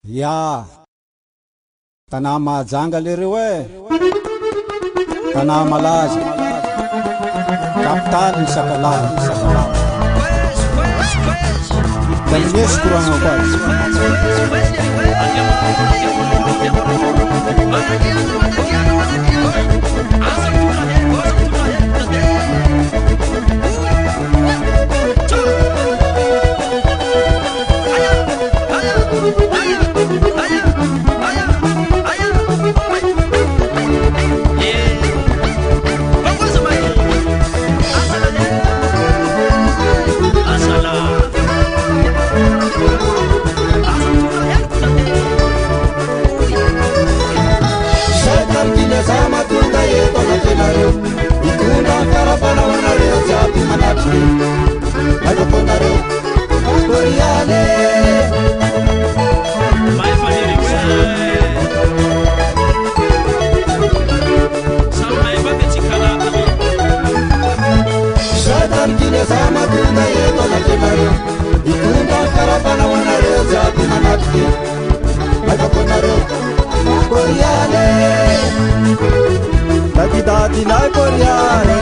Ya tanà mahajanga lereo tanà malaza kapitaly ny Sakalava da minesy koragna koazy Dadinay Koryani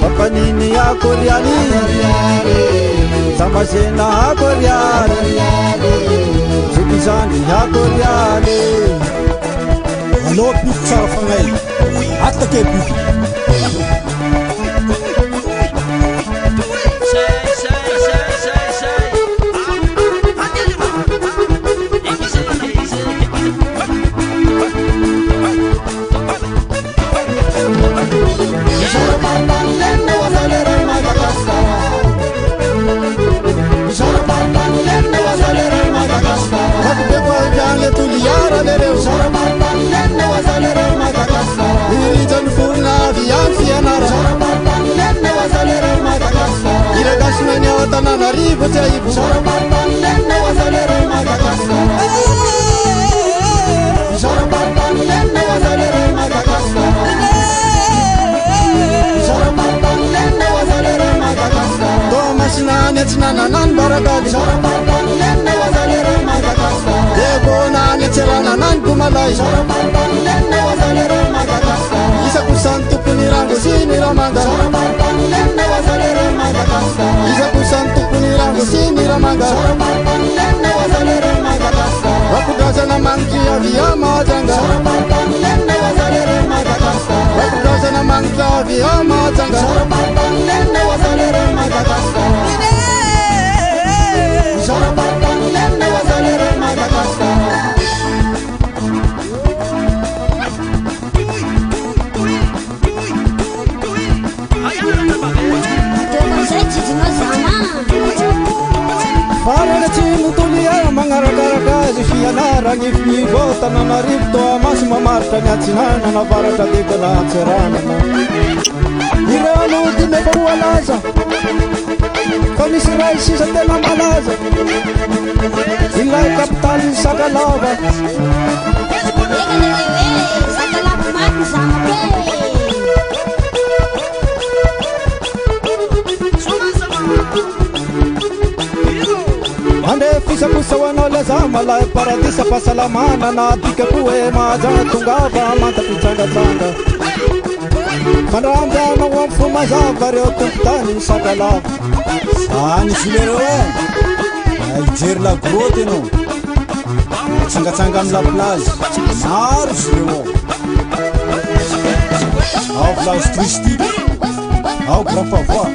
Papanini ya Koryani Samasena ya Koryani Zubizani ya Koryani Hello picture fangai Hatta ke bibi Tananarivo Jaibu Sarabatan lenne wazalere Madagascar Sarabatan lenne wazalere Madagascar Sarabatan lenne wazalere Madagascar Thomas nane tnananan baragadi Sarabatan lenne wazalere Madagascar Debo nane tselananan kumalai Sarabatan lenne wazalere Madagascar Isa kusantu punirango siniramanga Sarabatan lenne wazalere Madagascar Isa kusantu punirango siniramanga Sarabatan lenne wazalere Madagascar Wakugaza na manki ya viyama janga Sarabatan lenne wazalere Madagascar Wakugaza na manki ya viyama janga Sarabatan lenne wazalere Madagascar Sarabatan lenne wazalere Madagascar Para chino tulia mangaraka fianara ny fivo Tananarivo toa maso mamaritra ny atsinana na varatra deko na atseranana ireo alody mefaroa laza fa misy ray sisa tena malaza ilay kapitaly ny Sakalava Sakalava maty zamake Ande fisapusa wanoleza malay paradisa pasalamana na dika kuwe maja tungava manta pichanga-changa Fandrambana wa mfuma zava reo tompitany Sakalava Sany filero ijery la grotte enao Tsanga-tsanga amy la plage Maro filero Ao plage touristique Ao grand pavoa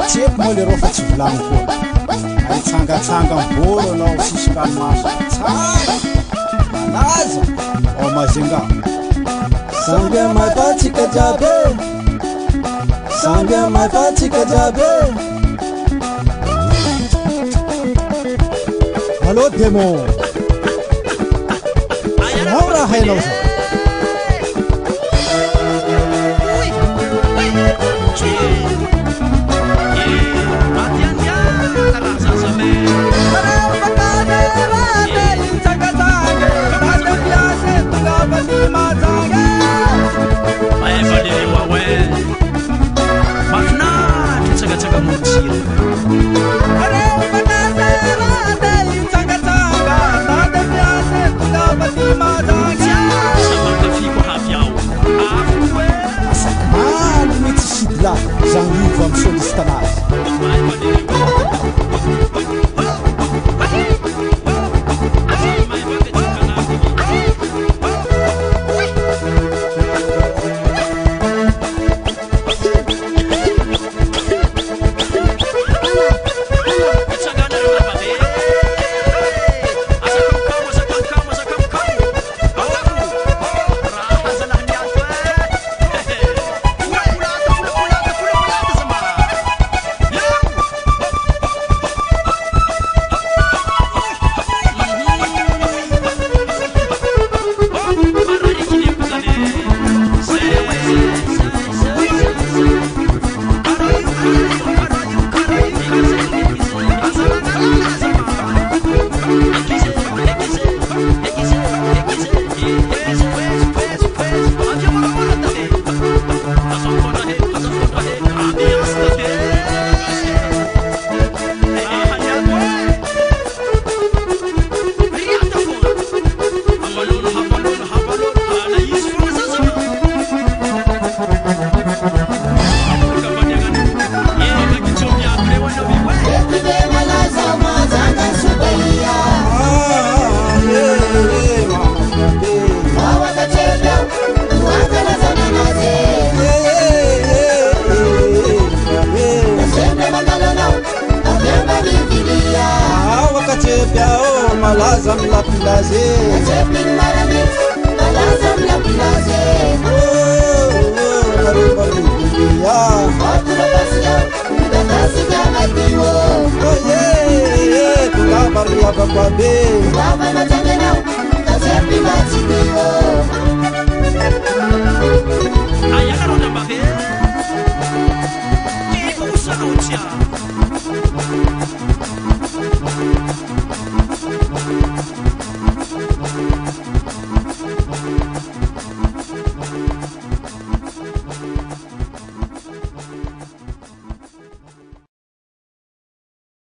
Tsepo moa lereo fa tsy vilagny koa Ay tsanga-tsanga mboro anao sisy ranomasy tsara malaza ao Mazenga Samby mafatsika jiaby Samby mafatsika jiaby Allo demo Ao raha hainao zao malaza mlapilaze malaza mlapilaze Marimbaruya Atulapasia Udatasia Atiwo Oye Tulabaria Bababe Baba Matangena Tasepi Machiwo Ayaka ronda babe Ibu salutia